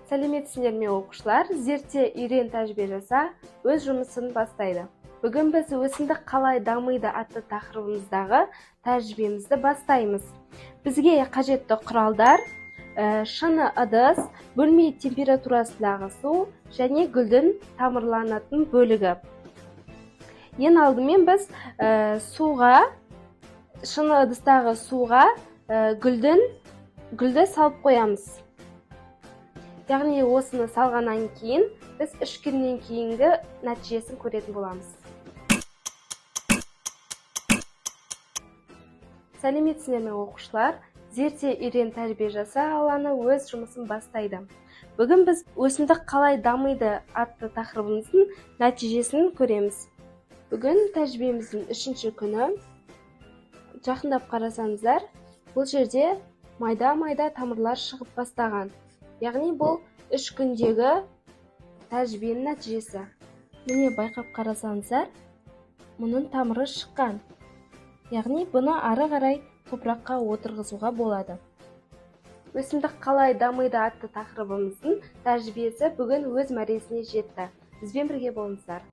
Сәлеметсіздер ме оқушылар? Зерте, үйрен, тәжірибе жаса, өз жұмысын бастайды. Бүгін біз өсімдік қалай дамиды атты тақырыбымыздағы тәжірибемізді бастаймыз. Бізге қажетті құралдар: шыны ыдыс, бөлме температурасындағы су және гүлдің тамырланатын бөлігі. Ең алдымен біз шыны ыдыстағы суға гүлді салып қоямыз. Яғни осыны салғаннан кейін біз 3 күннен кейінгі нәтижесін көретін боламыз. Сәлеметсіздер ме оқушылар? Зерте, үйрен, тәжірибе жаса алаңы өз жұмысын бастайды. Бүгін біз өсімдік қалай дамиды атты тақырыбымыздың нәтижесін көреміз. Бүгін тәжірибеміздің 3-ші күні. Жақындап қарасаңыздар, бұл жерде майда тамырлар шығып бастаған. Яғни бұл 3 күндегі тәжірибенің нәтижесі. Міне байқап қарасаңыздар, мұның тамыры шыққан. Яғни бұны ары қарай топыраққа отырғызуға болады. Өсімдік қалай дамиды атты тақырыбымыздың тәжірибесі бүгін өз мәресіне жетті. Бізбен бірге болыңыздар.